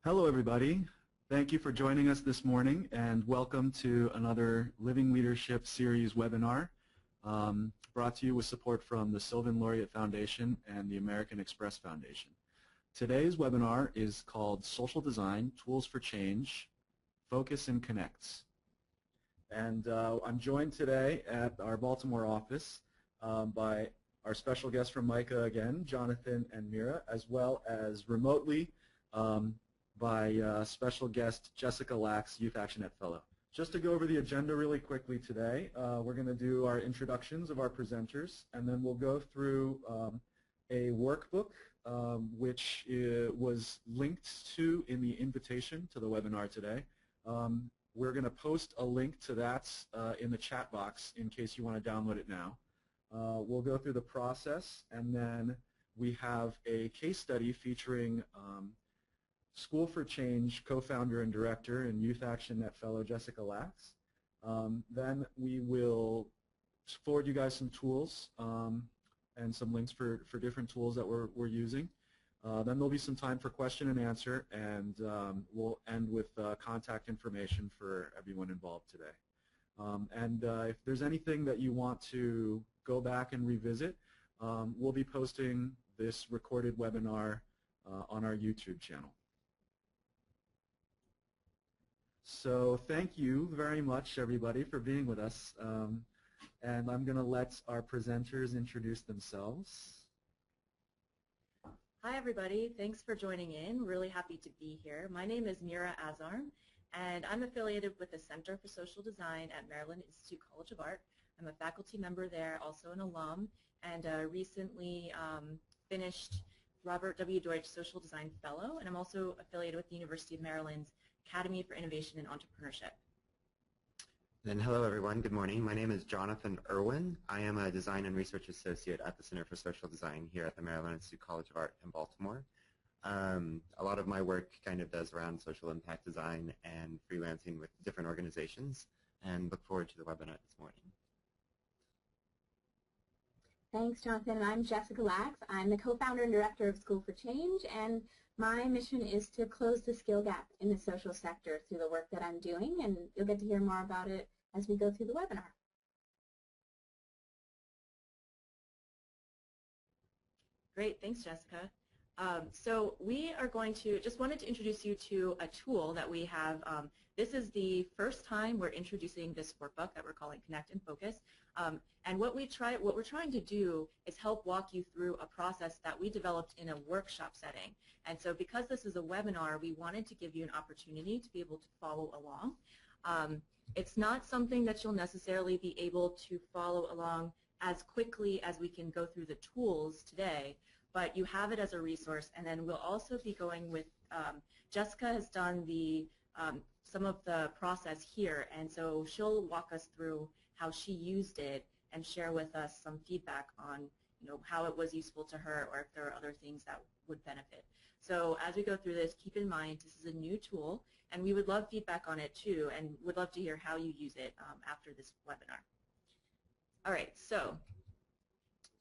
Hello, everybody. Thank you for joining us this morning, and welcome to another Living Leadership Series webinar brought to you with support from the Sylvan Laureate Foundation and the American Express Foundation. Today's webinar is called Social Design, Tools for Change, Focus and Connects. And I'm joined today at our Baltimore office by our special guests from MICA again, Jonathan and Mira, as well as remotely by special guest Jessica Lax, YouthActionNet Fellow. Just to go over the agenda really quickly today, we're going to do our introductions of our presenters, and then we'll go through a workbook which was linked to in the invitation to the webinar today. We're going to post a link to that in the chat box in case you want to download it now. We'll go through the process, and then we have a case study featuring School for Change co-founder and director and YouthActionNet Fellow Jessica Lax. Then we will forward you guys some tools and some links for different tools that we're using. Then there'll be some time for question and answer, and we'll end with contact information for everyone involved today. If there's anything that you want to go back and revisit, we'll be posting this recorded webinar on our YouTube channel. So thank you very much, everybody, for being with us. And I'm going to let our presenters introduce themselves. Hi, everybody. Thanks for joining in. Really happy to be here. My name is Mira Azarm, and I'm affiliated with the Center for Social Design at Maryland Institute College of Art. I'm a faculty member there, also an alum, and recently finished Robert W. Deutsch Social Design Fellow, and I'm also affiliated with the University of Maryland's Academy for Innovation and Entrepreneurship. And hello, everyone. Good morning. My name is Jonathan Erwin. I am a Design and Research Associate at the Center for Social Design here at the Maryland Institute College of Art in Baltimore. A lot of my work kind of does around social impact design and freelancing with different organizations, and look forward to the webinar this morning. Thanks, Jonathan. I'm Jessica Lax. I'm the co-founder and director of School for Change, and my mission is to close the skill gap in the social sector through the work that I'm doing, and you'll get to hear more about it as we go through the webinar. Great. Thanks, Jessica. So we are going to, just wanted to introduce you to a tool that we have. This is the first time we're introducing this workbook that we're calling Connect and Focus. And what we're trying to do is help walk you through a process that we developed in a workshop setting. And so because this is a webinar, we wanted to give you an opportunity to be able to follow along. It's not something that you'll necessarily be able to follow along as quickly as we can go through the tools today, but you have it as a resource. And then we'll also be going with, Jessica has done the some of the process here, and so she'll walk us through how she used it and share with us some feedback on how it was useful to her, or if there are other things that would benefit. So as we go through this, keep in mind this is a new tool, and we would love feedback on it too, and would love to hear how you use it after this webinar. All right, so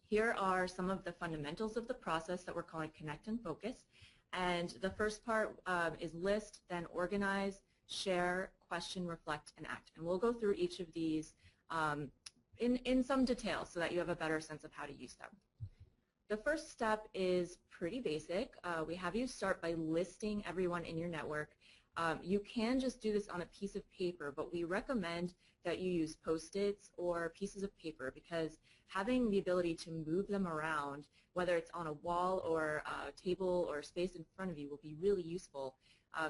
here are some of the fundamentals of the process that we're calling Connect and Focus. And the first part is list, then organize, share, question, reflect, and act. And we'll go through each of these in some detail so that you have a better sense of how to use them. The first step is pretty basic. We have you start by listing everyone in your network. You can just do this on a piece of paper, but we recommend that you use Post-its or pieces of paper, because having the ability to move them around, whether it's on a wall or a table or space in front of you, will be really useful.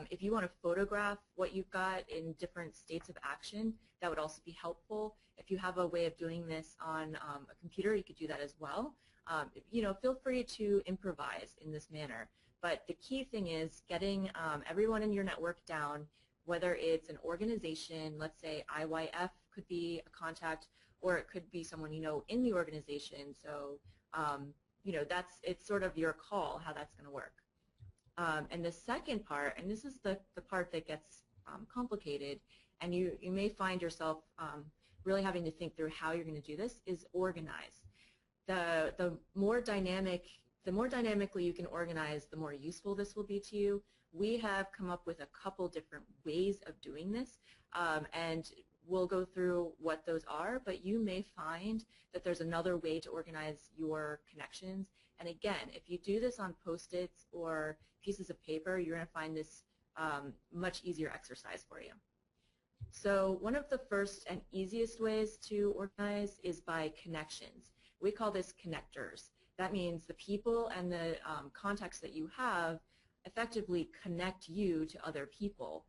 If you want to photograph what you've got in different states of action, that would also be helpful. If you have a way of doing this on a computer, you could do that as well. Feel free to improvise in this manner. But the key thing is getting everyone in your network down, whether it's an organization, let's say IYF could be a contact, or it could be someone in the organization. So it's sort of your call how that's going to work. And the second part, and this is the part that gets complicated, and you may find yourself really having to think through how you're going to do this, is organize. The more dynamic the more dynamically you can organize, the more useful this will be to you. We have come up with a couple different ways of doing this, and we'll go through what those are, but you may find that there's another way to organize your connections. And again, if you do this on Post-its or pieces of paper, you're going to find this much easier exercise for you. So one of the first and easiest ways to organize is by connections. We call this connectors. That means the people and the contacts that you have effectively connect you to other people.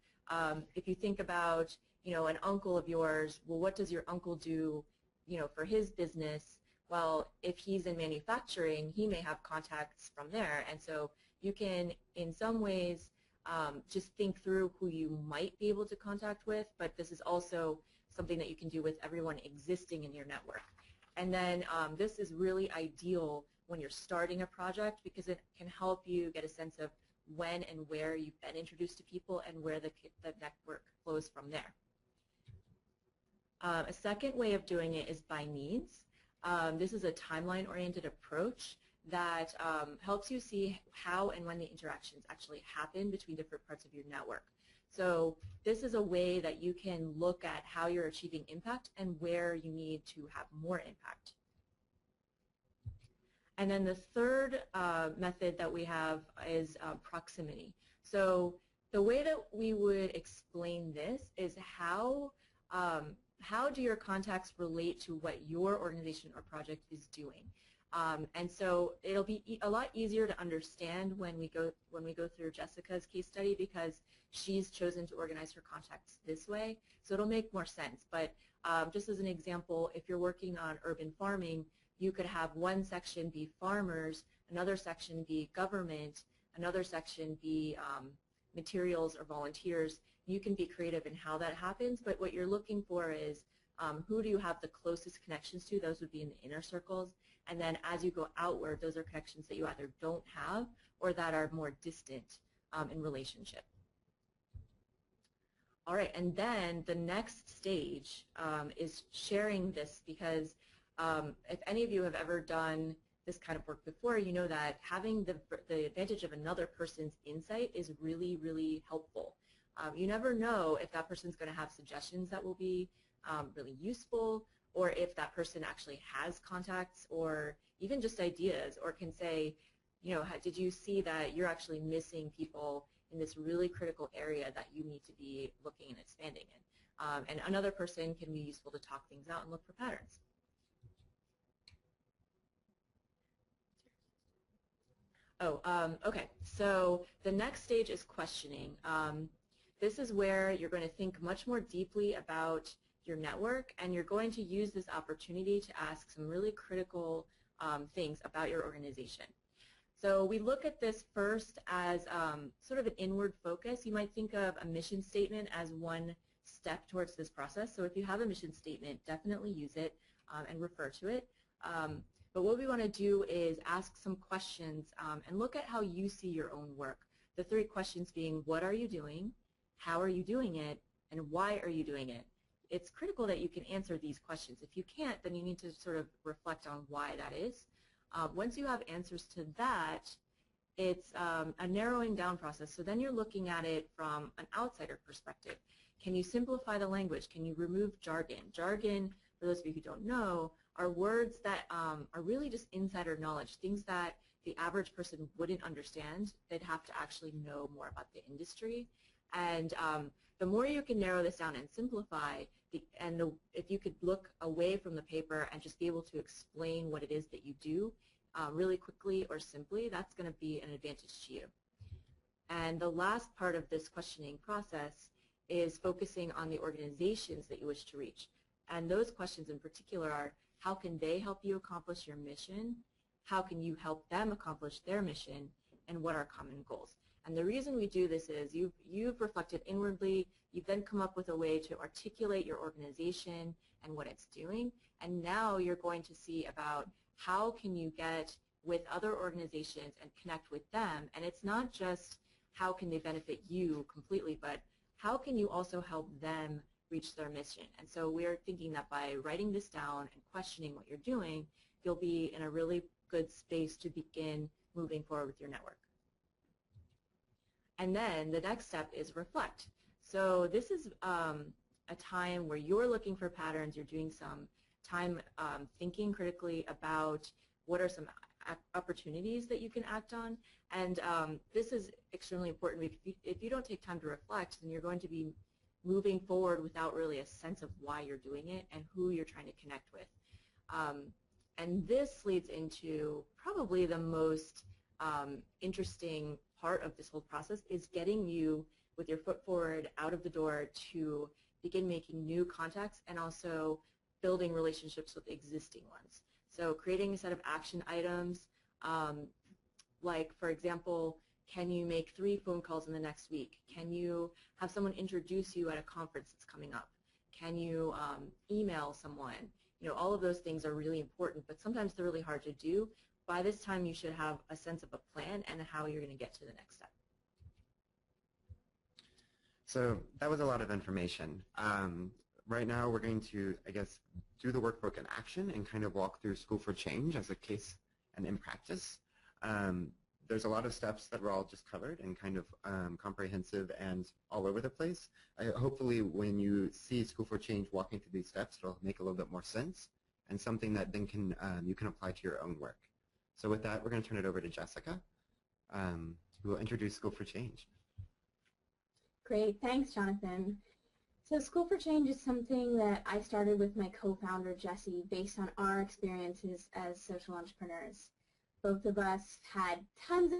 If you think about, an uncle of yours, well, what does your uncle do, for his business? Well, if he's in manufacturing, he may have contacts from there, and so you can, in some ways, just think through who you might be able to contact with, but this is also something that you can do with everyone existing in your network. And then this is really ideal when you're starting a project because it can help you get a sense of when and where you've been introduced to people and where the network flows from there. A second way of doing it is by needs. This is a timeline-oriented approach that helps you see how and when the interactions actually happen between different parts of your network. So this is a way that you can look at how you're achieving impact and where you need to have more impact. And then the third method that we have is proximity. So the way that we would explain this is how do your contacts relate to what your organization or project is doing. And so it'll be a lot easier to understand when we go through Jessica's case study because she's chosen to organize her contacts this way. So it'll make more sense. But just as an example, if you're working on urban farming, you could have one section be farmers, another section be government, another section be materials or volunteers. You can be creative in how that happens, but what you're looking for is who do you have the closest connections to? Those would be in the inner circles. And then as you go outward, those are connections that you either don't have or that are more distant in relationship. All right, and then the next stage is sharing this because if any of you have ever done this kind of work before, you know that having the advantage of another person's insight is really, really helpful. You never know if that person's going to have suggestions that will be really useful, or if that person actually has contacts or even just ideas, or can say, did you see that you're actually missing people in this really critical area that you need to be looking and expanding in. And another person can be useful to talk things out and look for patterns. Okay, so the next stage is questioning. This is where you're going to think much more deeply about your network, and you're going to use this opportunity to ask some really critical things about your organization. So we look at this first as sort of an inward focus. You might think of a mission statement as one step towards this process. So if you have a mission statement, definitely use it and refer to it. But what we want to do is ask some questions and look at how you see your own work. The three questions being, what are you doing, how are you doing it, and why are you doing it? It's critical that you can answer these questions. If you can't, then you need to sort of reflect on why that is. Once you have answers to that, it's a narrowing down process. So then you're looking at it from an outsider perspective. Can you simplify the language? Can you remove jargon? Jargon, for those of you who don't know, are words that are really just insider knowledge, things that the average person wouldn't understand. They'd have to actually know more about the industry. And the more you can narrow this down and simplify, if you could look away from the paper and just be able to explain what it is that you do really quickly or simply, that's going to be an advantage to you. And the last part of this questioning process is focusing on the organizations that you wish to reach. And those questions in particular are, how can they help you accomplish your mission? How can you help them accomplish their mission? And what are common goals? And the reason we do this is you've reflected inwardly, you've then come up with a way to articulate your organization and what it's doing, and now you're going to see about how can you get with other organizations and connect with them. And it's not just how can they benefit you completely, but how can you also help them reach their mission. And so we're thinking that by writing this down and questioning what you're doing, you'll be in a really good space to begin moving forward with your network. And then the next step is reflect. So this is a time where you're looking for patterns, you're doing some time thinking critically about what are some opportunities that you can act on. And this is extremely important. If you don't take time to reflect, then you're going to be moving forward without really a sense of why you're doing it and who you're trying to connect with. And this leads into probably the most interesting part of this whole process is getting you with your foot forward out of the door to begin making new contacts and also building relationships with existing ones. So creating a set of action items, like for example, can you make 3 phone calls in the next week? Can you have someone introduce you at a conference that's coming up? Can you email someone? You know, all of those things are really important, but sometimes they're really hard to do. By this time, you should have a sense of a plan and how you're going to get to the next step. So that was a lot of information. Right now we're going to, I guess, do the workbook in action and kind of walk through School for Change as a case and in practice. There's a lot of steps that were all just covered and kind of comprehensive and all over the place. Hopefully when you see School for Change walking through these steps, it'll make a little bit more sense and something that then can you can apply to your own work. So with that, we're going to turn it over to Jessica, who will introduce School for Change. Great, thanks, Jonathan. So School for Change is something that I started with my co-founder, Jessie, based on our experiences as social entrepreneurs. Both of us had tons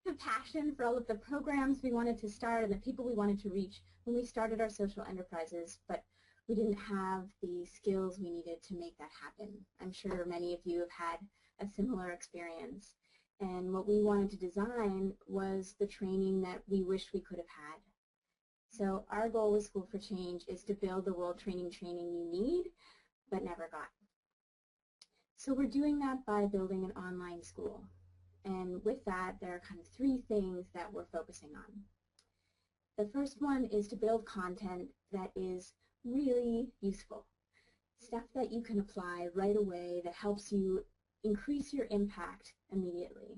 of passion for all of the programs we wanted to start and the people we wanted to reach when we started our social enterprises, but we didn't have the skills we needed to make that happen. I'm sure many of you have had a similar experience. And what we wanted to design was the training that we wished we could have had. So our goal with School for Change is to build the world training you need, but never got. So we're doing that by building an online school. And with that, there are kind of 3 things that we're focusing on. The first one is to build content that is really useful, stuff that you can apply right away that helps you increase your impact immediately.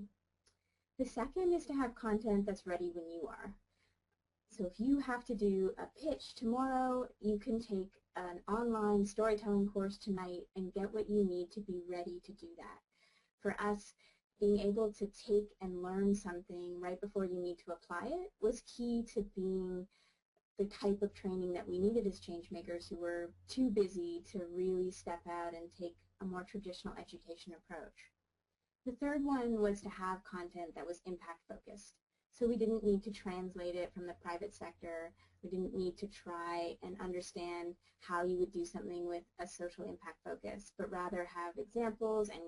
The second is to have content that's ready when you are. So if you have to do a pitch tomorrow, you can take an online storytelling course tonight and get what you need to be ready to do that. For us, being able to take and learn something right before you need to apply it was key to being the type of training that we needed as change makers who were too busy to really step out and take a more traditional education approach. The third one was to have content that was impact focused. So we didn't need to translate it from the private sector. We didn't need to try and understand how you would do something with a social impact focus, but rather have examples and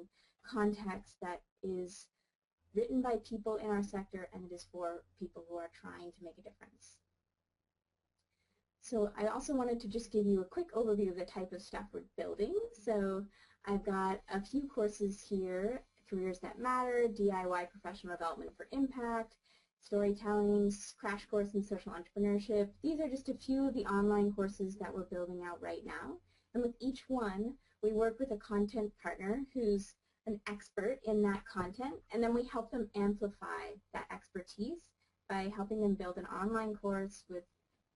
context that is written by people in our sector and it is for people who are trying to make a difference. So I also wanted to just give you a quick overview of the type of stuff we're building. So I've got a few courses here: Careers That Matter, DIY Professional Development for Impact, Storytelling, Crash Course in Social Entrepreneurship. These are just a few of the online courses that we're building out right now. And with each one, we work with a content partner who's an expert in that content, and then we help them amplify that expertise by helping them build an online course with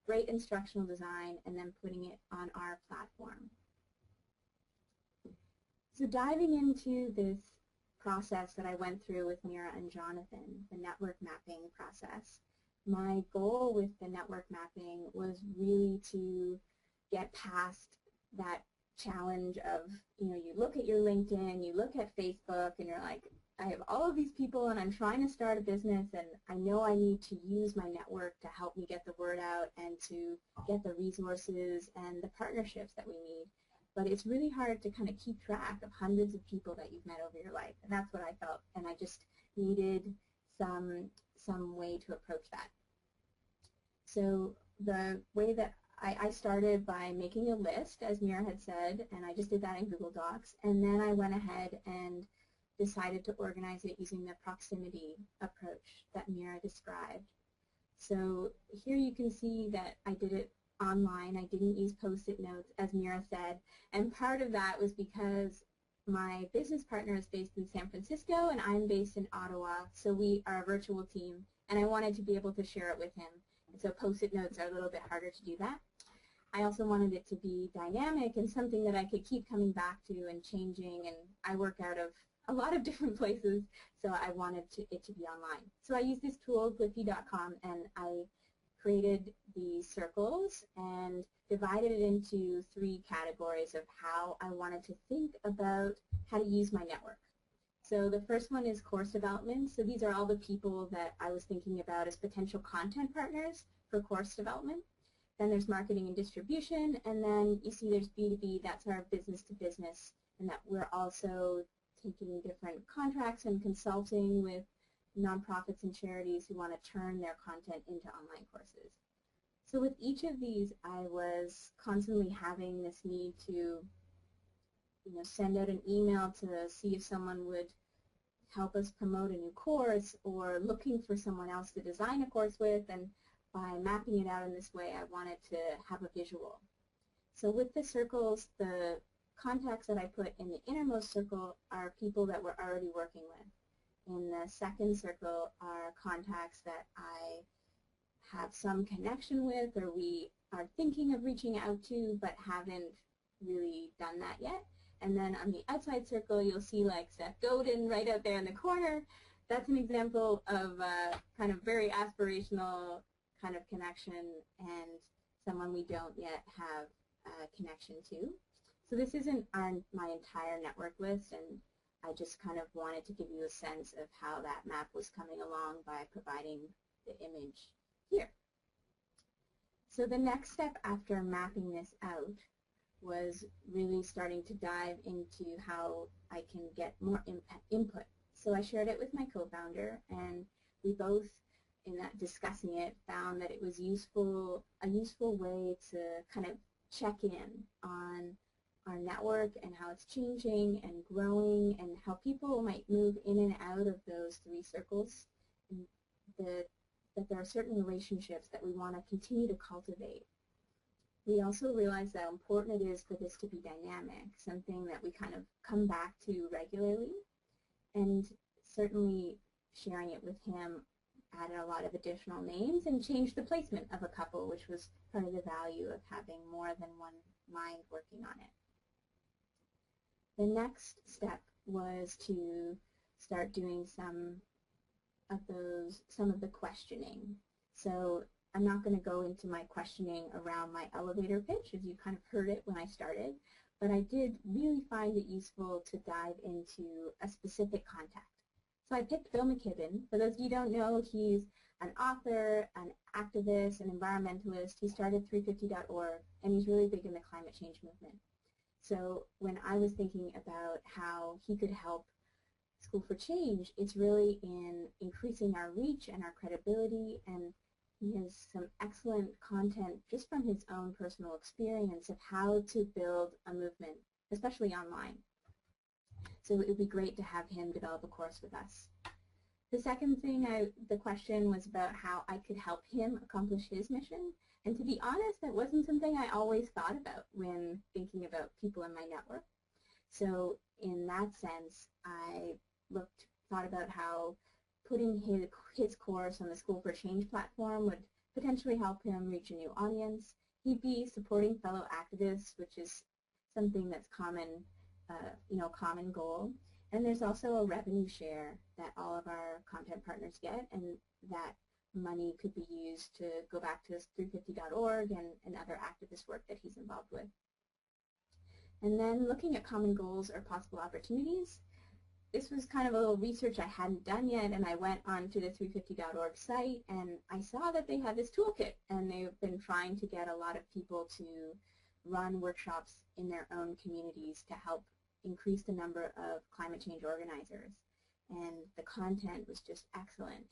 great instructional design and then putting it on our platform. So diving into this process that I went through with Mira and Jonathan, the network mapping process, my goal with the network mapping was really to get past that challenge of, you know, you look at your LinkedIn, you look at Facebook, and you're like, I have all of these people and I'm trying to start a business and I know I need to use my network to help me get the word out and to get the resources and the partnerships that we need. But it's really hard to kind of keep track of hundreds of people that you've met over your life, and that's what I felt, and I just needed some way to approach that. So the way that I started by making a list, as Mira had said, and I just did that in Google Docs, and then I went ahead and decided to organize it using the proximity approach that Mira described. So here you can see that I did it online. I didn't use Post-it notes, as Mira said, and part of that was because my business partner is based in San Francisco and I'm based in Ottawa, so we are a virtual team, and I wanted to be able to share it with him. And so post-it notes are a little bit harder to do that. I also wanted it to be dynamic and something that I could keep coming back to and changing, and I work out of a lot of different places, so I wanted it to be online. So I used this tool, Gliffy.com, and I created these circles and divided it into 3 categories of how I wanted to think about how to use my network. So the first one is course development. So these are all the people that I was thinking about as potential content partners for course development. Then there's marketing and distribution, and then you see there's B2B, that's our business to business, and that we're also taking different contracts and consulting with nonprofits and charities who want to turn their content into online courses. So with each of these, I was constantly having this need to send out an email to see if someone would help us promote a new course, or looking for someone else to design a course with, and by mapping it out in this way, I wanted to have a visual. So with the circles, the contacts that I put in the innermost circle are people that we're already working with. In the second circle are contacts that I have some connection with, or we are thinking of reaching out to but haven't really done that yet. And then on the outside circle, you'll see like Seth Godin right out there in the corner. That's an example of kind of very aspirational kind of connection and someone we don't yet have a connection to. So this isn't my entire network list, and I just kind of wanted to give you a sense of how that map was coming along by providing the image here. So the next step after mapping this out was really starting to dive into how I can get more input. So I shared it with my co-founder, and we both, in that discussing it, found that it was a useful way to kind of check in on our network and how it's changing and growing, and how people might move in and out of those 3 circles, and that there are certain relationships that we want to continue to cultivate. We also realized how important it is for this to be dynamic, something that we kind of come back to regularly, and certainly sharing it with him added a lot of additional names and changed the placement of a couple, which was part of the value of having more than one mind working on it. The next step was to start doing some of the questioning. So I'm not going to go into my questioning around my elevator pitch, as you kind of heard it when I started, but I did really find it useful to dive into a specific contact. So I picked Bill McKibben. For those of you who don't know, he's an author, an activist, an environmentalist. He started 350.org, and he's really big in the climate change movement. So when I was thinking about how he could help School for Change, it's really in increasing our reach and our credibility, and he has some excellent content just from his own personal experience of how to build a movement, especially online. So it would be great to have him develop a course with us. The second thing, the question was about how I could help him accomplish his mission. And to be honest, that wasn't something I always thought about when thinking about people in my network. So in that sense, I thought about how putting his course on the School for Change platform would potentially help him reach a new audience. He'd be supporting fellow activists, which is something that's common goal. And there's also a revenue share that all of our content partners get, and that money could be used to go back to 350.org and other activist work that he's involved with. And then looking at common goals or possible opportunities, this was kind of a little research I hadn't done yet, and I went onto the 350.org site, and I saw that they had this toolkit, and they've been trying to get a lot of people to run workshops in their own communities to help increase the number of climate change organizers. And the content was just excellent,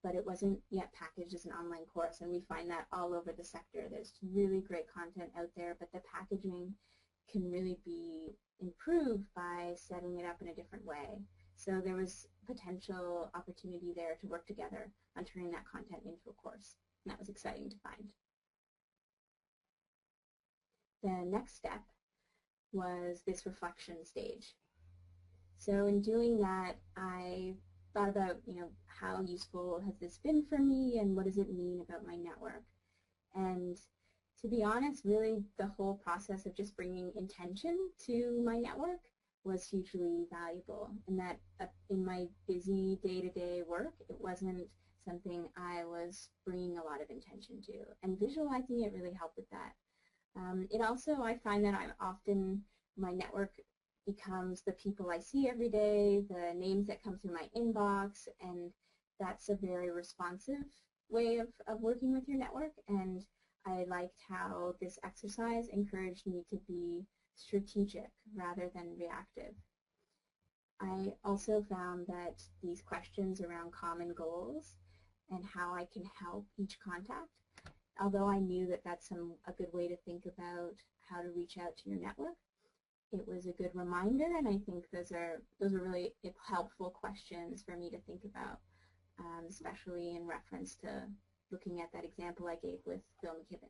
but it wasn't yet packaged as an online course, and we find that all over the sector. There's really great content out there, but the packaging can really be improved by setting it up in a different way. So there was potential opportunity there to work together on turning that content into a course, and that was exciting to find. The next step was this reflection stage. So in doing that, I thought about, how useful has this been for me and what does it mean about my network? And to be honest, really the whole process of just bringing intention to my network was hugely valuable, and that in my busy day-to-day work, it wasn't something I was bringing a lot of intention to, and visualizing it really helped with that. It also, I find that my network becomes the people I see every day, the names that come through my inbox, and that's a very responsive way of working with your network, and I liked how this exercise encouraged me to be strategic rather than reactive. I also found that these questions around common goals and how I can help each contact, although I knew that that's a good way to think about how to reach out to your network, it was a good reminder, and I think those are really helpful questions for me to think about, especially in reference to looking at that example I gave with Bill McKibben.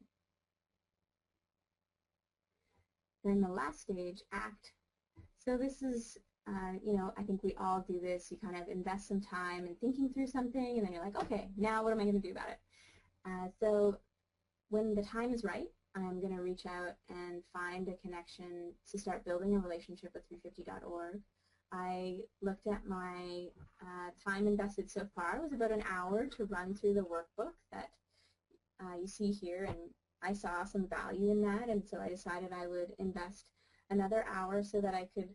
Then the last stage, act. So this is, I think we all do this. You kind of invest some time in thinking through something, and then you're like, okay, now what am I going to do about it? So when the time is right, I'm going to reach out and find a connection to start building a relationship with 350.org. I looked at my time invested so far. It was about an hour to run through the workbook that you see here, and I saw some value in that, and so I decided I would invest another hour so that I could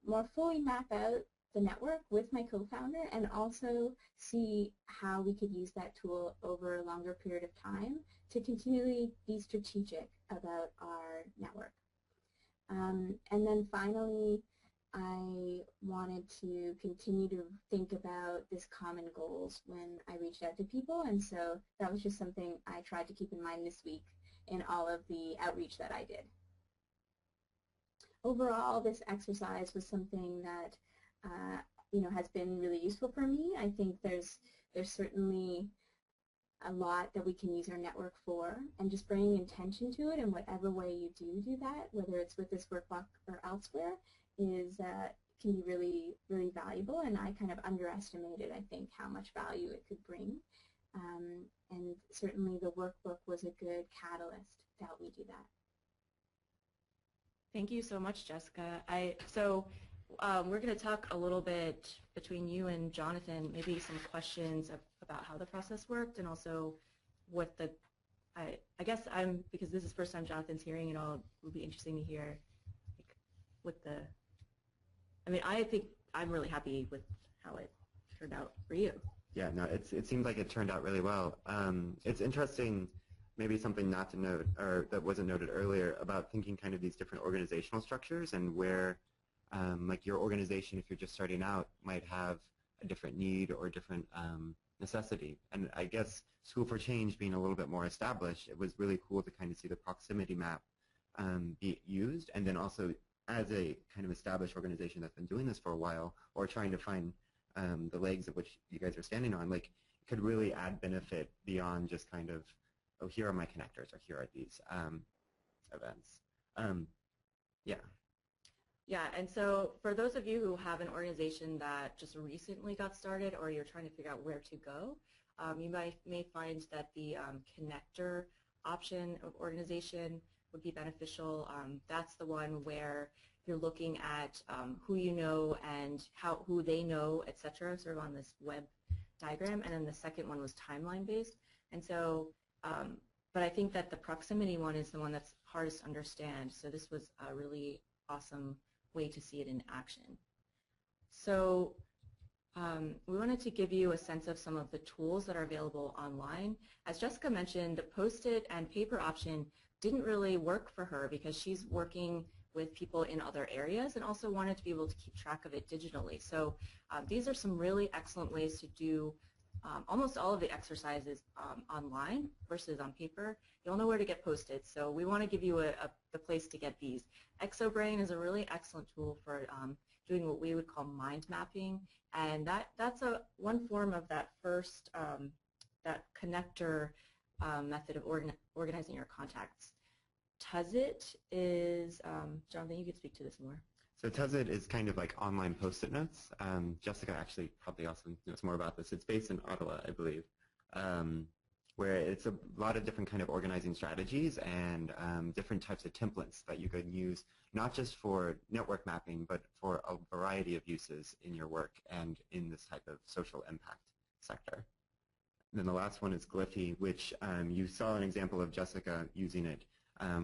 more fully map out the network with my co-founder and also see how we could use that tool over a longer period of time to continually be strategic about our network. And then finally, I wanted to continue to think about this common goals when I reached out to people, and so that was just something I tried to keep in mind this week in all of the outreach that I did. Overall, this exercise was something that has been really useful for me. I think there's certainly a lot that we can use our network for, and just bringing intention to it in whatever way you do that, whether it's with this workbook or elsewhere, can be really, really valuable, and I kind of underestimated, I think, how much value it could bring. And certainly the workbook was a good catalyst to help me do that. Thank you so much, Jessica. We're going to talk a little bit between you and Jonathan, maybe some questions about how the process worked, and also what I guess because this is the first time Jonathan's hearing it all, it would be interesting to hear I think I'm really happy with how it turned out for you. Yeah, no, it seems like it turned out really well. It's interesting, maybe something not to note, or that wasn't noted earlier, about thinking kind of these different organizational structures and where like your organization, if you're just starting out, might have a different need or a different necessity. And I guess School for Change being a little bit more established, it was really cool to kind of see the proximity map be used, and then also as a kind of established organization that's been doing this for a while, or trying to find the legs of which you guys are standing on, like, it could really add benefit beyond just kind of, oh, here are my connectors, or here are these events. Yeah. Yeah, and so for those of you who have an organization that just recently got started, or you're trying to figure out where to go, you may find that the connector option of organization would be beneficial. That's the one where you're looking at who you know and who they know, etc., sort of on this web diagram. And then the second one was timeline based. And so, but I think that the proximity one is the one that's hardest to understand. So this was a really awesome way to see it in action. So we wanted to give you a sense of some of the tools that are available online. As Jessica mentioned, the Post-it and paper option didn't really work for her because she's working with people in other areas and also wanted to be able to keep track of it digitally. So these are some really excellent ways to do almost all of the exercises online versus on paper. You'll know where to get Post-its, so we want to give you the place to get these. Exobrain is a really excellent tool for doing what we would call mind mapping, and that's one form of that first that connector method of organizing your contacts. Tuzit is, Jonathan, you could speak to this more. So Tezit is kind of like online post-it notes. Jessica actually probably also knows more about this. It's based in Ottawa, I believe, where it's a lot of different kind of organizing strategies and different types of templates that you can use, not just for network mapping, but for a variety of uses in your work and in this type of social impact sector. And then the last one is Glyphy, which you saw an example of Jessica using it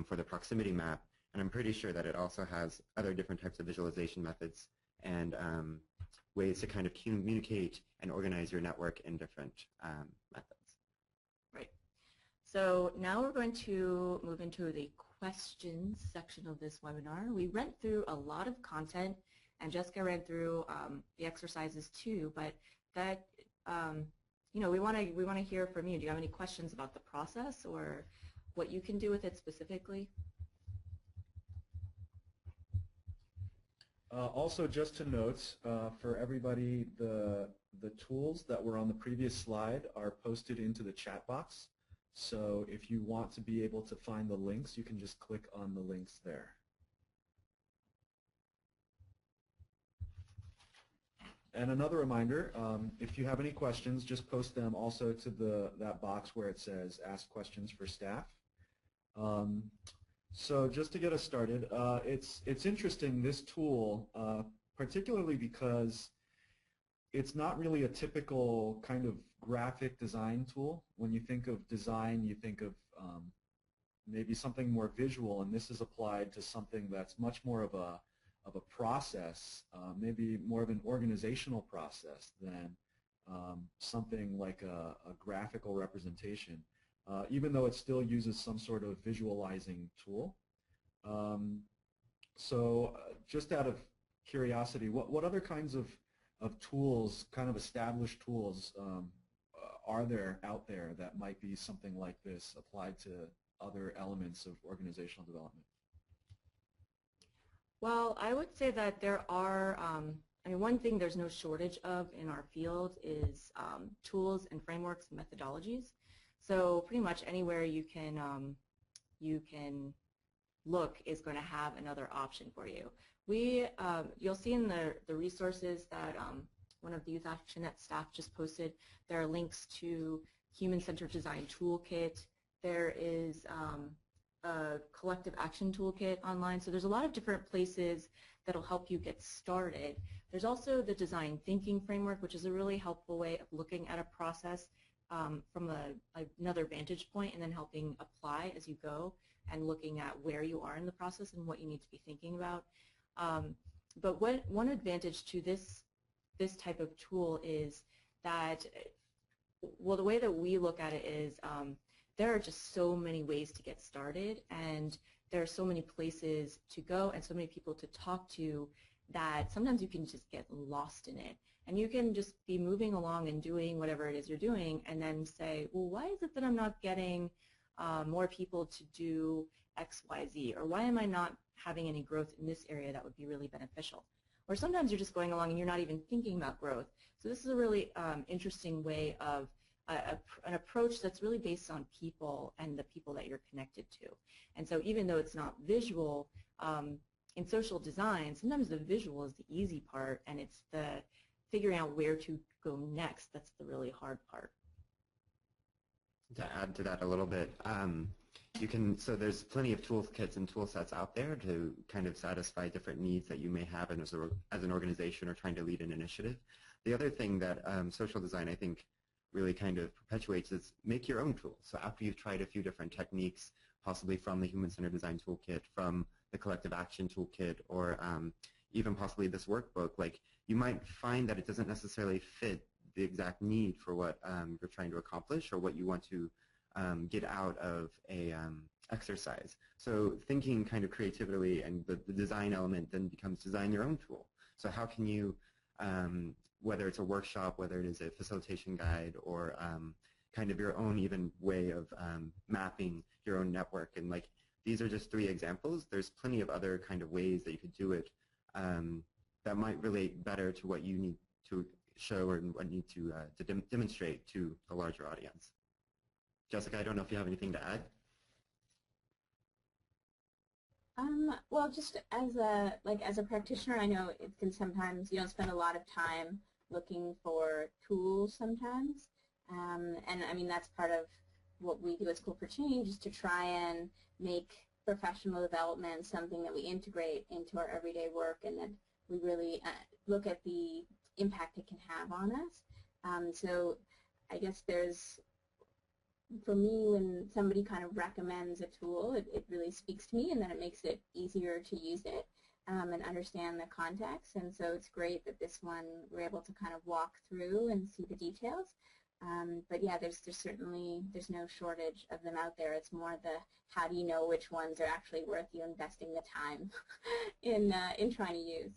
for the proximity map. And I'm pretty sure that it also has other different types of visualization methods and ways to kind of communicate and organize your network in different methods. Right. So now we're going to move into the questions section of this webinar. We went through a lot of content, and Jessica ran through the exercises too. But that, you know, we want to hear from you. Do you have any questions about the process or what you can do with it specifically? Also, just to note, for everybody, the tools that were on the previous slide are posted into the chat box. So if you want to be able to find the links, you can just click on the links there. And another reminder, if you have any questions, just post them also to that box where it says Ask Questions for Staff. So just to get us started, it's interesting, this tool, particularly because it's not really a typical kind of graphic design tool. When you think of design, you think of maybe something more visual, and this is applied to something that's much more of a process, maybe more of an organizational process than something like a graphical representation. Even though it still uses some sort of visualizing tool. So just out of curiosity, what other kinds of tools, kind of established tools, are there out there that might be something like this applied to other elements of organizational development? Well, I would say that there are, I mean, one thing there's no shortage of in our field is tools and frameworks and methodologies. So pretty much anywhere you can look is going to have another option for you. You'll see in the resources that one of the YouthActionNet staff just posted, there are links to Human-Centered Design Toolkit. There is a collective action toolkit online. So there's a lot of different places that'll help you get started. There's also the design thinking framework, which is a really helpful way of looking at a process from another vantage point and then helping apply as you go and looking at where you are in the process and what you need to be thinking about. But one advantage to this type of tool is that, well, the way that we look at it is there are just so many ways to get started, and there are so many places to go and so many people to talk to that sometimes you can just get lost in it. And you can just be moving along and doing whatever it is you're doing and then say, well, why is it that I'm not getting more people to do X, Y, Z? Or why am I not having any growth in this area that would be really beneficial? Or sometimes you're just going along and you're not even thinking about growth. So this is a really interesting way of an approach that's really based on people and the people that you're connected to. And so even though it's not visual, in social design, sometimes the visual is the easy part, and it's the figuring out where to go next that's the really hard part. To add to that a little bit, so there's plenty of toolkits and tool sets out there to kind of satisfy different needs that you may have as an organization or trying to lead an initiative. The other thing that social design, I think, really kind of perpetuates is make your own tools. So after you've tried a few different techniques, possibly from the Human-Centered Design Toolkit, from the Collective Action Toolkit, or even possibly this workbook, like you might find that it doesn't necessarily fit the exact need for what you're trying to accomplish or what you want to get out of a exercise. So thinking kind of creatively, and the design element then becomes design your own tool. So how can you, whether it's a workshop, whether it is a facilitation guide, or kind of your own even way of mapping your own network, and like these are just 3 examples. There's plenty of other kind of ways that you could do it that might relate better to what you need to show or what you need to demonstrate to the larger audience. Jessica, I don't know if you have anything to add. Well, just as a practitioner, I know it can sometimes you don't spend a lot of time looking for tools sometimes, and I mean that's part of what we do at School for Change is to try and make professional development something that we integrate into our everyday work, and that we really look at the impact it can have on us. So I guess for me, when somebody kind of recommends a tool, it really speaks to me, and then it makes it easier to use it and understand the context. And so it's great that this one we're able to kind of walk through and see the details. But yeah, there's no shortage of them out there. It's more the how do you know which ones are actually worth you investing the time in trying to use.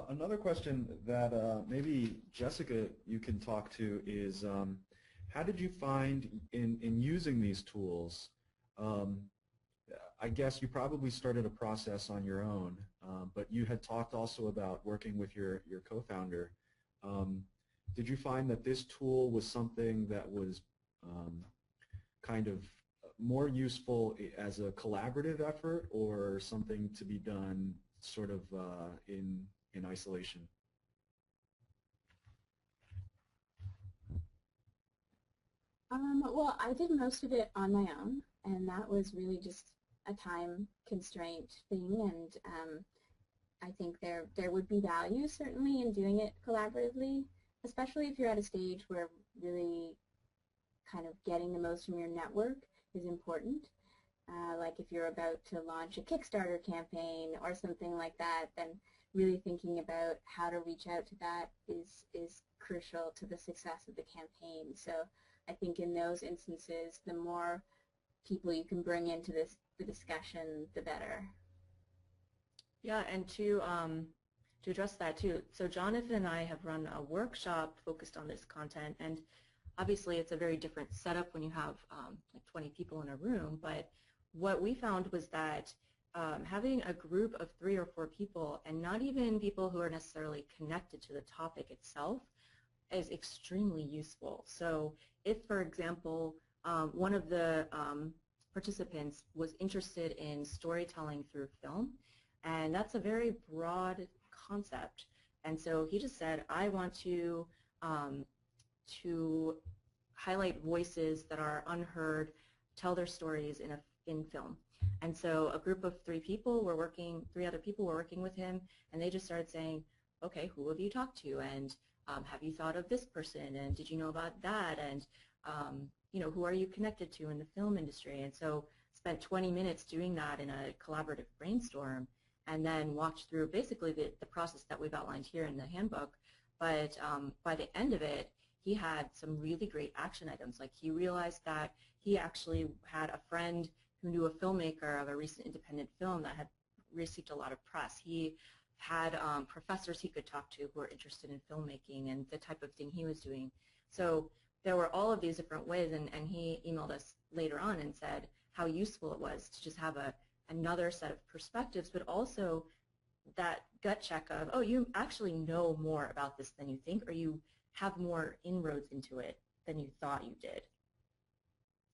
Another question that maybe Jessica you can talk to is how did you find in using these tools? I guess you probably started a process on your own, but you had talked also about working with your co-founder. Did you find that this tool was something that was kind of more useful as a collaborative effort or something to be done sort of in isolation? Well, I did most of it on my own, and that was really just a time constraint thing, and I think there would be value certainly in doing it collaboratively, especially if you're at a stage where really kind of getting the most from your network is important. Like if you're about to launch a Kickstarter campaign or something like that, then really thinking about how to reach out to that is crucial to the success of the campaign. So I think in those instances, the more people you can bring into the discussion, the better. Yeah, and to address that too, so Jonathan and I have run a workshop focused on this content, and obviously it's a very different setup when you have like 20 people in a room, but what we found was that having a group of 3 or 4 people, and not even people who are necessarily connected to the topic itself, is extremely useful. So if, for example, one of the participants was interested in storytelling through film, and that's a very broad concept, and so he just said, I want to highlight voices that are unheard, tell their stories in film. And so a group of 3 other people were working with him, and they just started saying, okay, who have you talked to, and have you thought of this person, and did you know about that, and you know, who are you connected to in the film industry? And so spent 20 minutes doing that in a collaborative brainstorm, and then walked through basically the process that we've outlined here in the handbook. But by the end of it, he had some really great action items. Like he realized that he actually had a friend who knew a filmmaker of a recent independent film that had received a lot of press. He had professors he could talk to who were interested in filmmaking and the type of thing he was doing. So there were all of these different ways, and he emailed us later on and said how useful it was to just have another set of perspectives, but also that gut check of, oh, you actually know more about this than you think, or you have more inroads into it than you thought you did.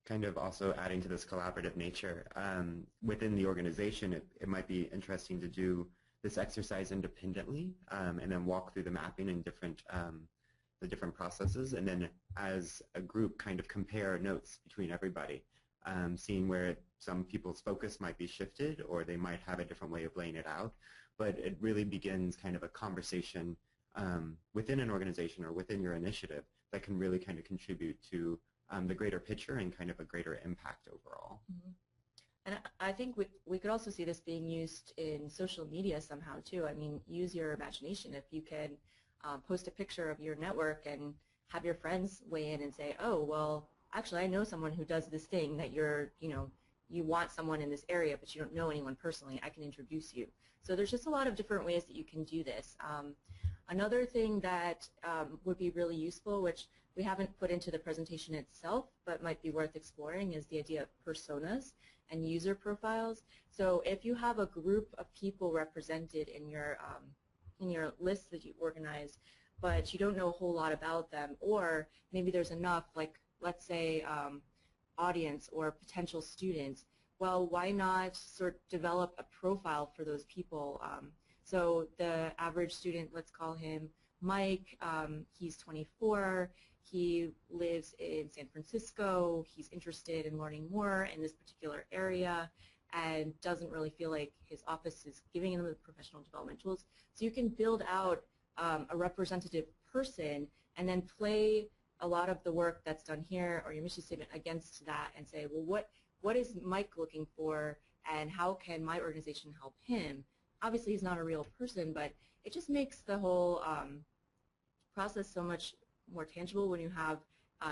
Kind of also adding to this collaborative nature, within the organization, it might be interesting to do this exercise independently and then walk through the mapping and the different processes, and then as a group kind of compare notes between everybody, seeing where some people's focus might be shifted or they might have a different way of laying it out. But it really begins kind of a conversation within an organization or within your initiative that can really kind of contribute to the greater picture and kind of a greater impact overall. Mm-hmm. And I think we could also see this being used in social media somehow too. I mean, use your imagination. If you can post a picture of your network and have your friends weigh in and say, oh, well, actually I know someone who does this thing that you want someone in this area, but you don't know anyone personally, I can introduce you. So there's just a lot of different ways that you can do this. Another thing that would be really useful, which we haven't put into the presentation itself, but might be worth exploring, is the idea of personas and user profiles. So if you have a group of people represented in your list that you organize, but you don't know a whole lot about them, or maybe there's enough, like let's say audience or potential students, well, why not sort of develop a profile for those people? So the average student, let's call him Mike, he's 24, he lives in San Francisco, he's interested in learning more in this particular area and doesn't really feel like his office is giving him the professional development tools. So you can build out a representative person and then play a lot of the work that's done here or your mission statement against that and say, well, what is Mike looking for and how can my organization help him? Obviously he's not a real person, but it just makes the whole process so much more tangible when you have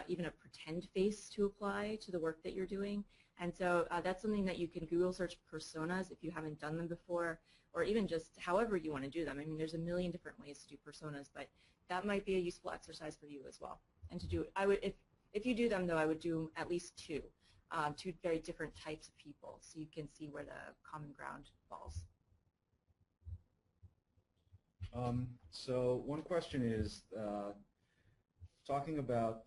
even a pretend face to apply to the work that you're doing. And so that's something that you can Google search personas if you haven't done them before, or even just however you want to do them. I mean, there's a million different ways to do personas, but that might be a useful exercise for you as well. And to do, if you do them though, I would do at least two very different types of people, so you can see where the common ground falls. So one question is talking about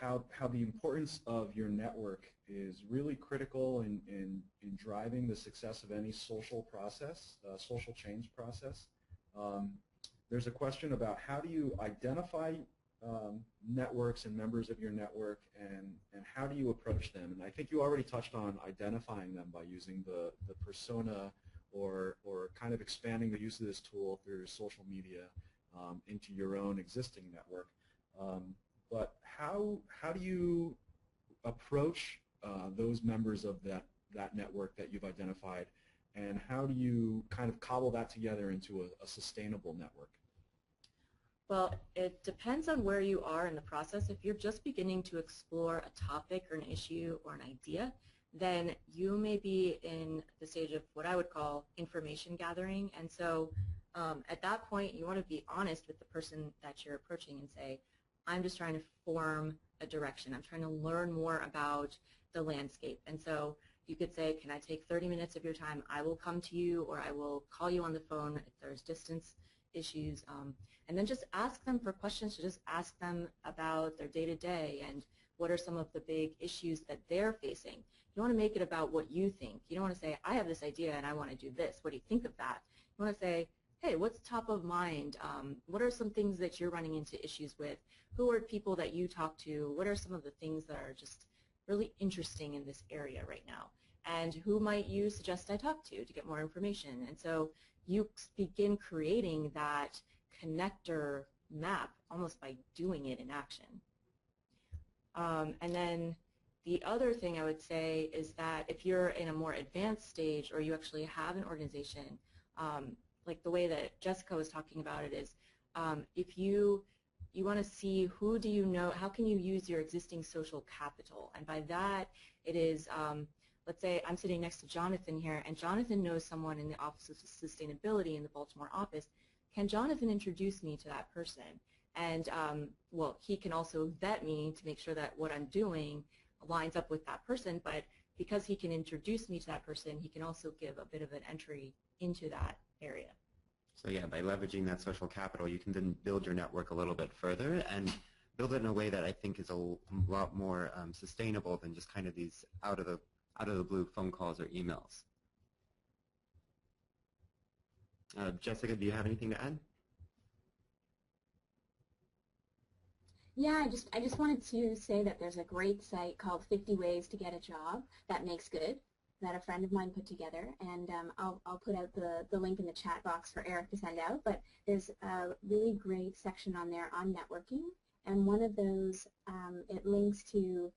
how the importance of your network is really critical in driving the success of any social process, social change process. There's a question about how do you identify networks and members of your network, and how do you approach them? And I think you already touched on identifying them by using the persona or kind of expanding the use of this tool through social media into your own existing network. But how do you approach those members of that network that you've identified, and how do you kind of cobble that together into a sustainable network? Well, it depends on where you are in the process. If you're just beginning to explore a topic or an issue or an idea, then you may be in the stage of what I would call information gathering. And so at that point, you want to be honest with the person that you're approaching and say, I'm just trying to form a direction. I'm trying to learn more about the landscape. And so you could say, can I take 30 minutes of your time? I will come to you, or I will call you on the phone if there's distance issues. And then just ask them for questions, to just ask them about their day-to-day and what are some of the big issues that they're facing. You want to make it about what you think. You don't want to say, I have this idea and I want to do this. What do you think of that? You want to say, hey, what's top of mind? What are some things that you're running into issues with? Who are people that you talk to? What are some of the things that are just really interesting in this area right now? And who might you suggest I talk to get more information? And so you begin creating that connector map almost by doing it in action. And then the other thing I would say is that if you're in a more advanced stage, or you actually have an organization, like the way that Jessica was talking about it is, if you want to see who do you know, how can you use your existing social capital? And by that, it is, let's say I'm sitting next to Jonathan here, and Jonathan knows someone in the Office of Sustainability in the Baltimore office. Can Jonathan introduce me to that person? And, well, he can also vet me to make sure that what I'm doing lines up with that person, but because he can introduce me to that person, he can also give a bit of an entry into that area. So yeah, by leveraging that social capital, you can then build your network a little bit further and build it in a way that I think is a lot more sustainable than just kind of these out of the blue phone calls or emails. Jessica, do you have anything to add? Yeah, I just wanted to say that there's a great site called 50 Ways to Get a Job that makes good, that a friend of mine put together, and I'll put out the link in the chat box for Eric to send out, but there's a really great section on there on networking, and one of those, it links to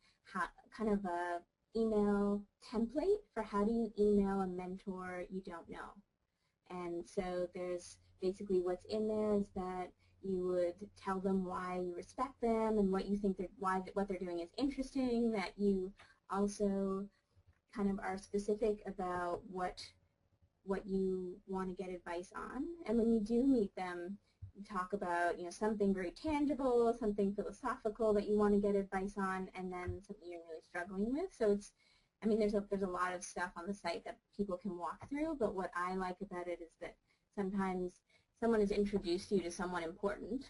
kind of a email template for how do you email a mentor you don't know. And so there's basically what's in there is that you would tell them why you respect them and what you think what they're doing is interesting, that you also kind of are specific about what you want to get advice on. And when you do meet them, you talk about, you know, something very tangible, something philosophical that you want to get advice on, and then something you're really struggling with. So it's, I mean, there's a lot of stuff on the site that people can walk through, but what I like about it is that sometimes someone has introduced you to someone important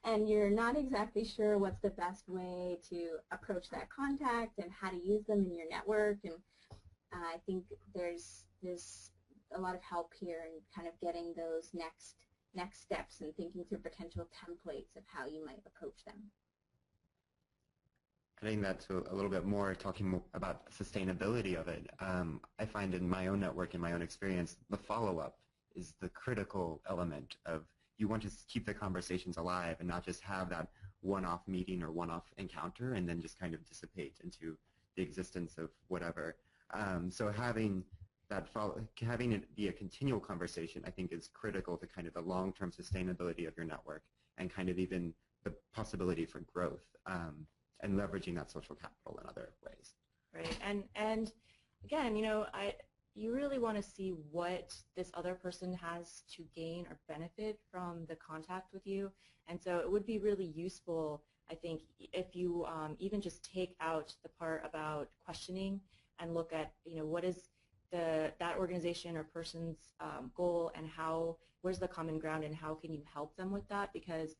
and you're not exactly sure what's the best way to approach that contact and how to use them in your network. And I think there's a lot of help here in kind of getting those next steps and thinking through potential templates of how you might approach them. Adding that to a little bit more, talking about sustainability of it, I find in my own network, in my own experience, the follow-up is the critical element of you want to keep the conversations alive and not just have that one-off meeting or one-off encounter and then just kind of dissipate into the existence of whatever. So having it be a continual conversation, I think, is critical to kind of the long-term sustainability of your network and kind of even the possibility for growth and leveraging that social capital in other ways. Right, and again, you really want to see what this other person has to gain or benefit from the contact with you, and so it would be really useful, I think, if you even just take out the part about questioning and look at, what is that organization or person's goal and where's the common ground and how can you help them with that, because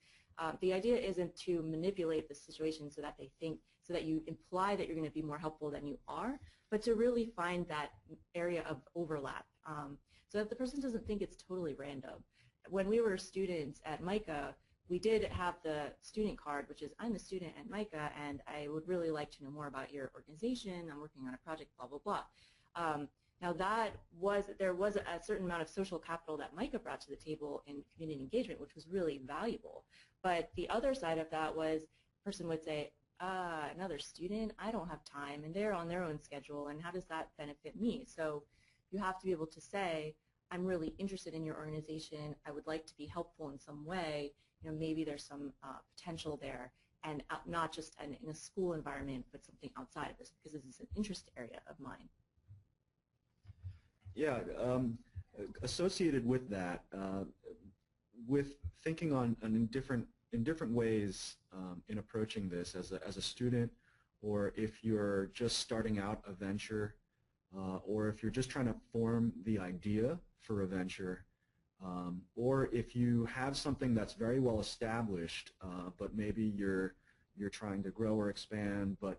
the idea isn't to manipulate the situation so that you imply that you're going to be more helpful than you are, but to really find that area of overlap so that the person doesn't think it's totally random. When we were students at MICA, we did have the student card, which is, I'm a student at MICA and I would really like to know more about your organization. I'm working on a project, blah, blah, blah. Now there was a certain amount of social capital that MICA brought to the table in community engagement, which was really valuable. But the other side of that was the person would say, another student, I don't have time, and they're on their own schedule, and how does that benefit me? So you have to be able to say, I'm really interested in your organization, I would like to be helpful in some way, maybe there's some potential there, and not just in a school environment, but something outside of this, because this is an interest area of mine. Yeah, associated with that, with thinking in different ways in approaching this as a student, or if you're just starting out a venture, or if you're just trying to form the idea for a venture, or if you have something that's very well established, but maybe you're trying to grow or expand, but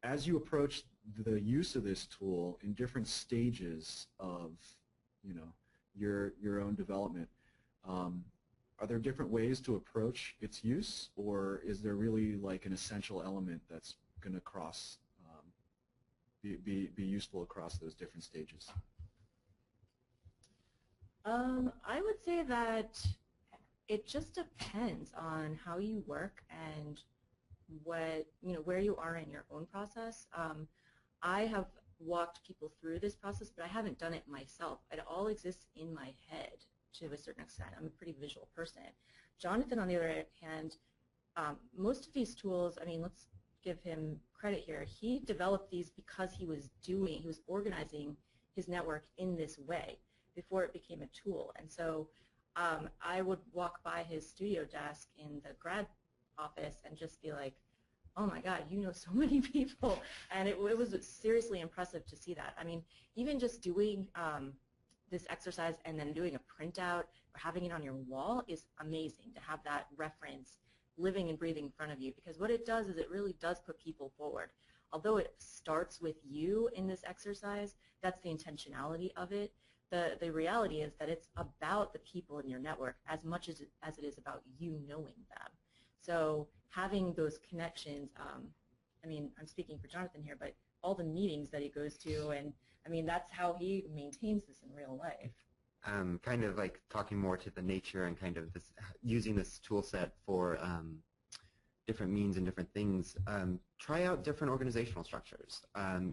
as you approach the use of this tool in different stages of your own development, are there different ways to approach its use, or is there really like an essential element that's going to be useful across those different stages? I would say that it just depends on how you work and where you are in your own process. I have walked people through this process, but I haven't done it myself. It all exists in my head to a certain extent. I'm a pretty visual person. Jonathan, on the other hand, most of these tools, let's give him credit here. He developed these because he was organizing his network in this way before it became a tool. And so I would walk by his studio desk in the grad office and just be like, oh my God, you know so many people. And it was seriously impressive to see that. Even just doing this exercise and then doing a printout or having it on your wall is amazing to have that reference living and breathing in front of you, because what it does is it really does put people forward. Although it starts with you in this exercise, that's the intentionality of it. The reality is that it's about the people in your network as much as it is about you knowing them. So having those connections, I'm speaking for Jonathan here, but all the meetings that he goes to, and that's how he maintains this in real life. Kind of like talking more to the nature and kind of this, using this tool set for different means and different things. Try out different organizational structures.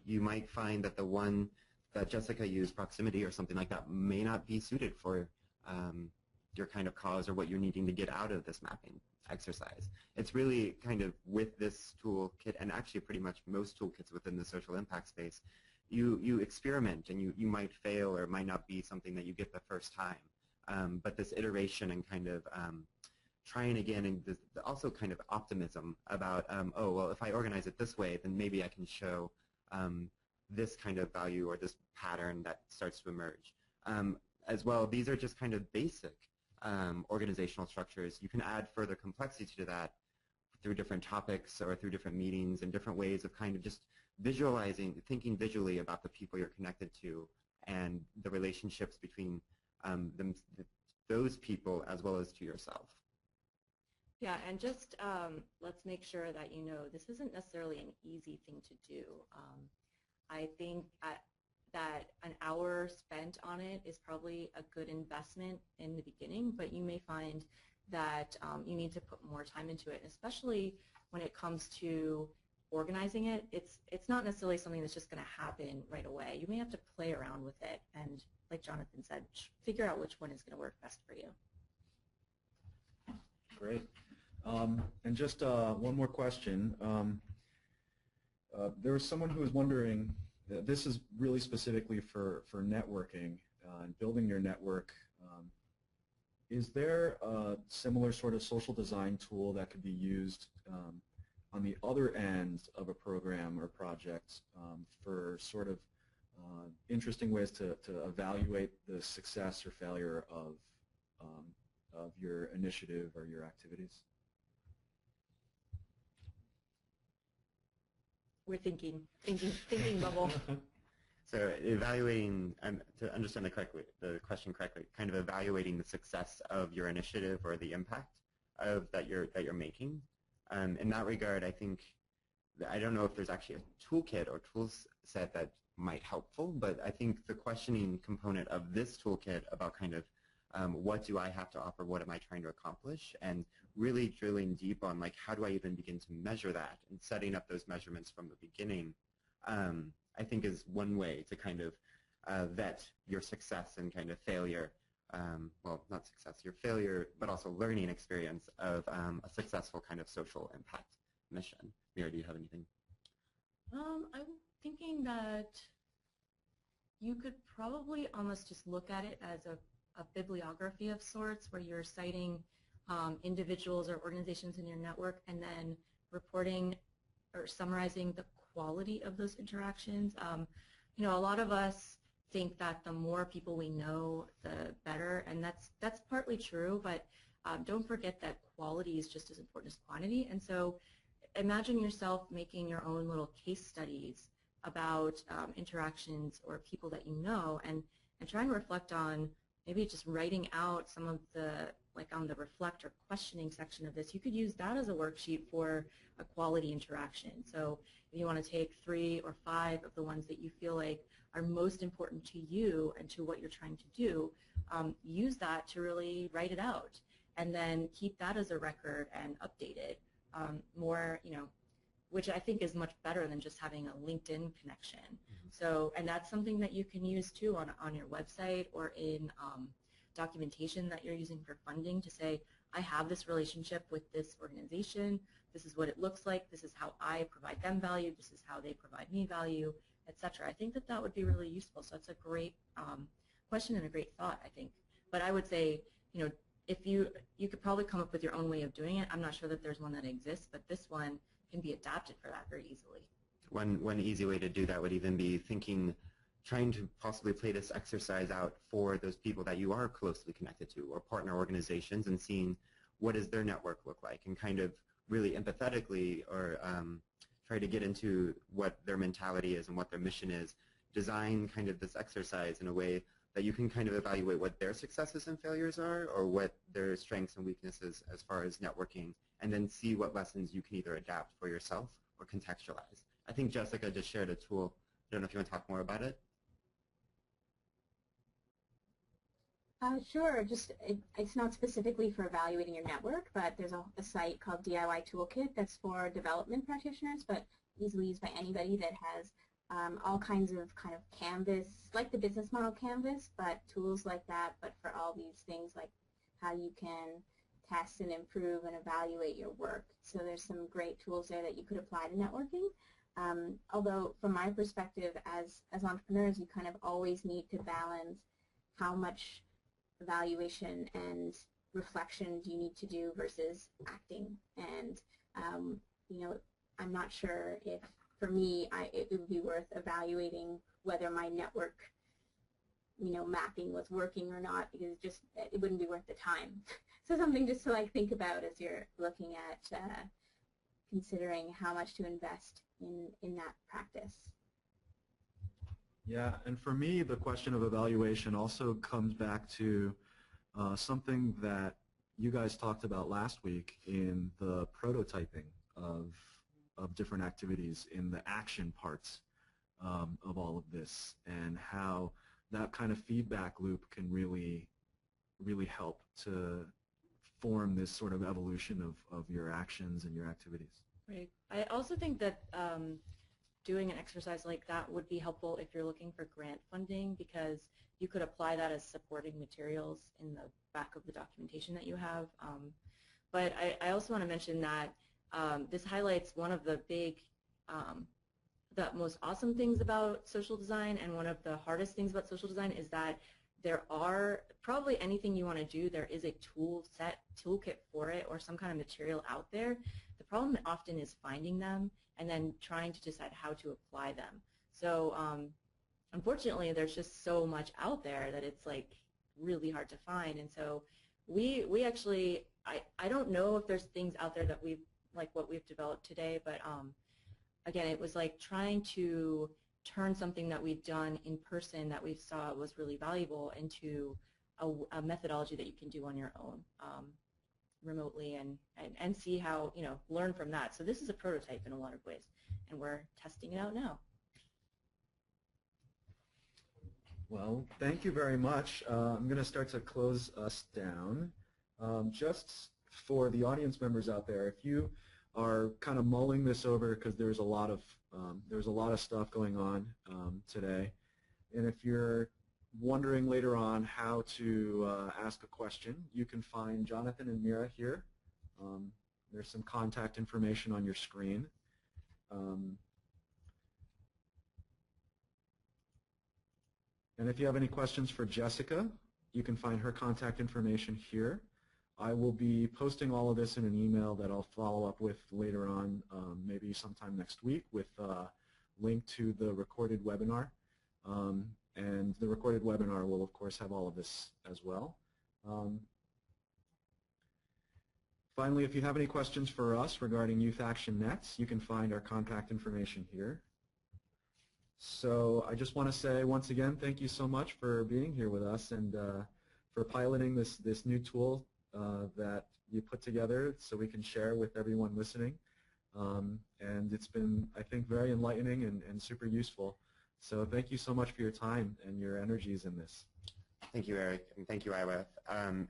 You might find that the one that Jessica used, proximity or something like that, may not be suited for your kind of cause or what you're needing to get out of this mapping exercise. It's really kind of with this toolkit, and actually pretty much most toolkits within the social impact space, you experiment, and you might fail or it might not be something that you get the first time. But this iteration and kind of trying again, and this, also kind of optimism about, oh, well, if I organize it this way, then maybe I can show this kind of value or this pattern that starts to emerge. As well, these are just kind of basic organizational structures. You can add further complexity to that through different topics or through different meetings and different ways of kind of just visualizing, thinking visually about the people you're connected to and the relationships between those people as well as to yourself. Yeah, and just let's make sure that you know this isn't necessarily an easy thing to do. I think that an hour spent on it is probably a good investment in the beginning, but you may find that you need to put more time into it, especially when it comes to organizing it. It's not necessarily something that's just going to happen right away. You may have to play around with it and, like Jonathan said, figure out which one is going to work best for you. Great. And just one more question. There was someone who was wondering, this is really specifically for networking and building your network. Is there a similar sort of social design tool that could be used on the other end of a program or project for sort of interesting ways to evaluate the success or failure of your initiative or your activities? We're thinking bubble. So evaluating, to understand the question correctly, kind of evaluating the success of your initiative or the impact of that you're making. In that regard, I think I don't know if there's actually a toolkit or tool set that might helpful, but I think the questioning component of this toolkit about kind of what do I have to offer, what am I trying to accomplish, and really drilling deep on like how do I even begin to measure that and setting up those measurements from the beginning, I think is one way to kind of vet your success and kind of failure, well, not success, your failure, but also learning experience of a successful kind of social impact mission. Mira, do you have anything? I'm thinking that you could probably almost just look at it as a bibliography of sorts where you're citing individuals or organizations in your network and then reporting or summarizing the quality of those interactions. You know, a lot of us think that the more people we know, the better, and that's partly true, but don't forget that quality is just as important as quantity. And so imagine yourself making your own little case studies about interactions or people that you know, and try and reflect on maybe just writing out some of the, like on the reflect or questioning section of this, you could use that as a worksheet for a quality interaction. So if you want to take 3 or 5 of the ones that you feel like are most important to you and to what you're trying to do, use that to really write it out. And then keep that as a record and update it more, you know, which I think is much better than just having a LinkedIn connection. Mm-hmm. So, and that's something that you can use too on your website or in documentation that you're using for funding to say, I have this relationship with this organization, this is what it looks like, this is how I provide them value, this is how they provide me value, etc. I think that that would be really useful. So that's a great question and a great thought, I think. But I would say, you know, if you could probably come up with your own way of doing it. I'm not sure that there's one that exists, but this one can be adapted for that very easily. One easy way to do that would even be trying to possibly play this exercise out for those people that you are closely connected to or partner organizations and seeing what does their network look like and kind of really empathetically or try to get into what their mentality is and what their mission is. Design kind of this exercise in a way that you can kind of evaluate what their successes and failures are or what their strengths and weaknesses as far as networking, and then see what lessons you can either adapt for yourself or contextualize. I think Jessica just shared a tool. I don't know if you want to talk more about it. Sure. Just it's not specifically for evaluating your network, but there's a site called DIY Toolkit that's for development practitioners, but easily used by anybody that has all kinds of kind of canvas, like the business model canvas, but tools like that, but for all these things like how you can test and improve and evaluate your work. So there's some great tools there that you could apply to networking. Although from my perspective as entrepreneurs, you kind of always need to balance how much evaluation and reflection do you need to do versus acting. And you know, I'm not sure if for me it would be worth evaluating whether my network mapping was working or not, because it wouldn't be worth the time. So something just to like think about as you're looking at considering how much to invest in that practice. Yeah, and for me, the question of evaluation also comes back to something that you guys talked about last week in the prototyping of different activities, in the action parts of all of this, and how that kind of feedback loop can really help to form this sort of evolution of your actions and your activities. Right. I also think that doing an exercise like that would be helpful if you're looking for grant funding, because you could apply that as supporting materials in the back of the documentation that you have. But I also want to mention that this highlights one of the the most awesome things about social design, and one of the hardest things about social design is that there are probably anything you want to do, there is a toolkit for it, or some kind of material out there. The problem often is finding them and then trying to decide how to apply them. So unfortunately, there's just so much out there that it's like really hard to find. And so we actually, I don't know if there's things out there that like what we've developed today, but again, it was like trying to turn something that we've done in person that we saw was really valuable into a methodology that you can do on your own remotely, and see how, learn from that. So this is a prototype in a lot of ways, and we're testing it out now. Well, thank you very much. I'm going to start to close us down. Just for the audience members out there, if you are kind of mulling this over, because there's a lot of stuff going on today, and if you're wondering later on how to ask a question, you can find Jonathan and Mira here. There's some contact information on your screen. And if you have any questions for Jessica, you can find her contact information here. I will be posting all of this in an email that I'll follow up with later on, maybe sometime next week, with a link to the recorded webinar. And the recorded webinar will, of course, have all of this as well. Finally, if you have any questions for us regarding YouthActionNet, you can find our contact information here. So I just want to say once again, thank you so much for being here with us, and for piloting this new tool that you put together so we can share with everyone listening. And it's been, I think, very enlightening and super useful. So thank you so much for your time and your energies in this. Thank you, Eric, and thank you, IWF.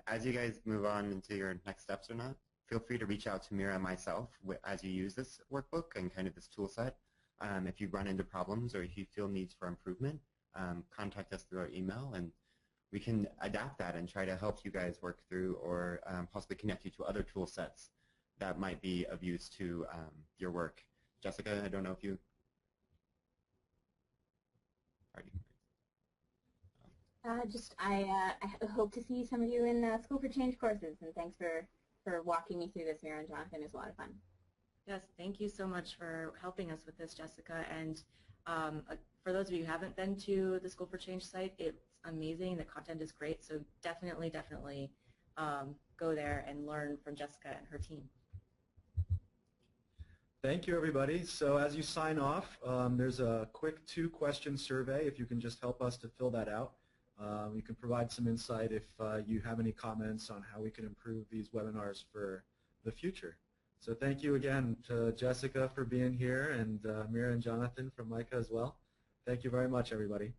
As you guys move on into your next steps or not, feel free to reach out to Mira and myself as you use this workbook and kind of this tool set. If you run into problems or if you feel needs for improvement, contact us through our email, and we can adapt that and try to help you guys work through, or possibly connect you to other tool sets that might be of use to your work. Jessica, I don't know if you... I hope to see some of you in School for Change courses, and thanks for walking me through this, Mira and Jonathan. It was a lot of fun. Yes, thank you so much for helping us with this, Jessica. And for those of you who haven't been to the School for Change site, it's amazing. The content is great, so definitely go there and learn from Jessica and her team. Thank you, everybody. So as you sign off, there's a quick 2-question survey. If you can just help us to fill that out. You can provide some insight if you have any comments on how we can improve these webinars for the future. So thank you again to Jessica for being here, and Mira and Jonathan from Micah as well. Thank you very much, everybody.